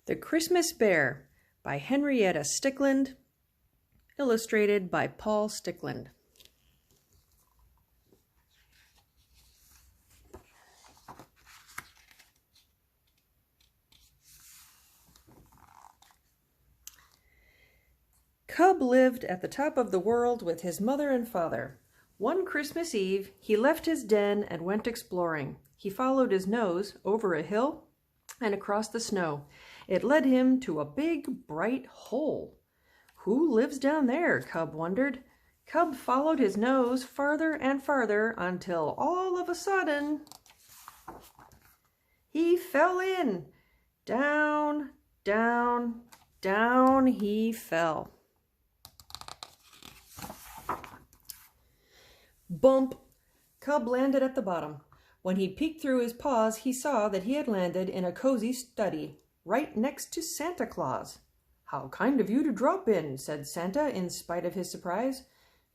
The Christmas Bear by Henrietta Stickland, illustrated by Paul Stickland. Cub lived at the top of the world with his mother and father. One Christmas Eve, he left his den and went exploring. He followed his nose over a hill and across the snow. It led him to a big, bright hole. Who lives down there? Cub wondered. Cub followed his nose farther and farther until all of a sudden he fell in. Down, down, down he fell. Bump! Cub landed at the bottom. When he peeked through his paws, he saw that he had landed in a cozy study, right next to Santa Claus. "How kind of you to drop in," said Santa, in spite of his surprise.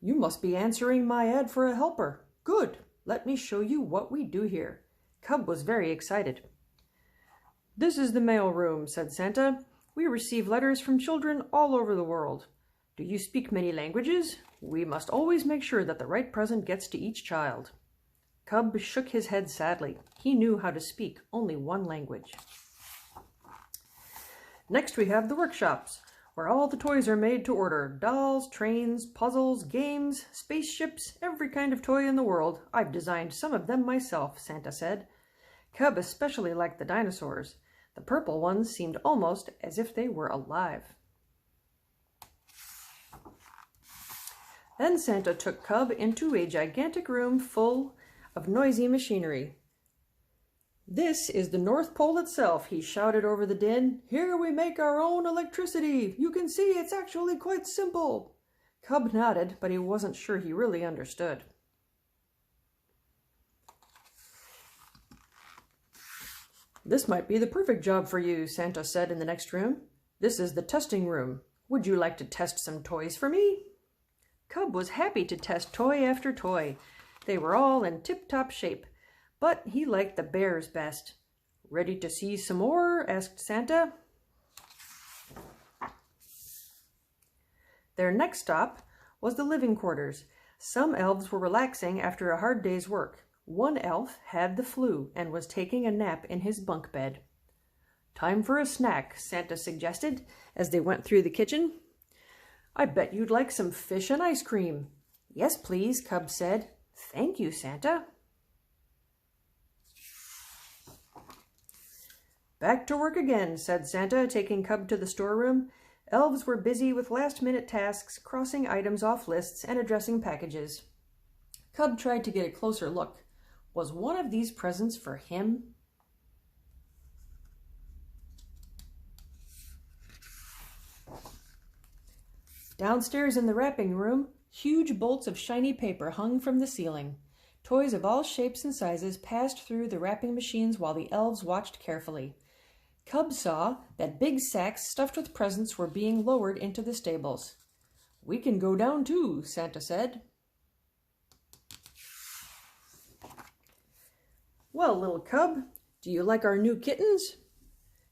"You must be answering my ad for a helper. Good! Let me show you what we do here." Cub was very excited. "This is the mail room," said Santa. "We receive letters from children all over the world. Do you speak many languages? We must always make sure that the right present gets to each child." Cub shook his head sadly. He knew how to speak only one language. "Next we have the workshops, where all the toys are made to order. Dolls, trains, puzzles, games, spaceships, every kind of toy in the world. I've designed some of them myself," Santa said. Cub especially liked the dinosaurs. The purple ones seemed almost as if they were alive. Then Santa took Cub into a gigantic room full of noisy machinery. "This is the North Pole itself," he shouted over the din. "Here we make our own electricity. You can see it's actually quite simple." Cub nodded, but he wasn't sure he really understood. "This might be the perfect job for you," Santa said in the next room. "This is the testing room. Would you like to test some toys for me?" Cub was happy to test toy after toy. They were all in tip-top shape, but he liked the bears best. "Ready to see some more?" asked Santa. Their next stop was the living quarters. Some elves were relaxing after a hard day's work. One elf had the flu and was taking a nap in his bunk bed. "Time for a snack," Santa suggested as they went through the kitchen. "I bet you'd like some fish and ice cream." "Yes, please," Cub said. "Thank you, Santa." "Back to work again," said Santa, taking Cub to the storeroom. Elves were busy with last-minute tasks, crossing items off lists and addressing packages. Cub tried to get a closer look. Was one of these presents for him? Downstairs in the wrapping room, huge bolts of shiny paper hung from the ceiling. Toys of all shapes and sizes passed through the wrapping machines while the elves watched carefully. Cub saw that big sacks stuffed with presents were being lowered into the stables. "We can go down too," Santa said. "Well, little Cub, do you like our new kittens?"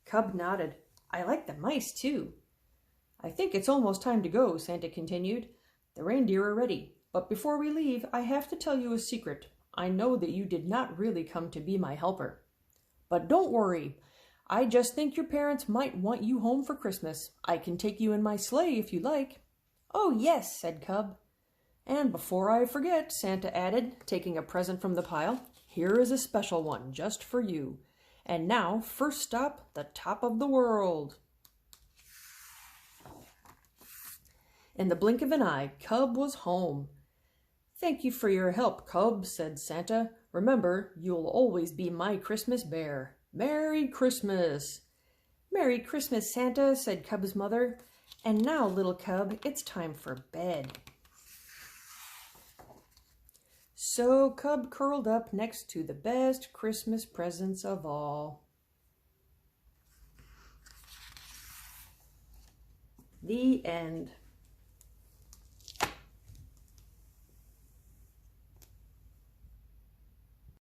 Cub nodded. "I like the mice too." "I think it's almost time to go," Santa continued. "The reindeer are ready, but before we leave, I have to tell you a secret. I know that you did not really come to be my helper. But don't worry. I just think your parents might want you home for Christmas. I can take you in my sleigh if you like." "Oh, yes," said Cub. "And before I forget," Santa added, taking a present from the pile, "here is a special one just for you. And now, first stop, the top of the world." In the blink of an eye, Cub was home. "Thank you for your help, Cub," said Santa. "Remember, you'll always be my Christmas bear. Merry Christmas!" "Merry Christmas, Santa," said Cub's mother. "And now, little Cub, it's time for bed." So Cub curled up next to the best Christmas presents of all. The end.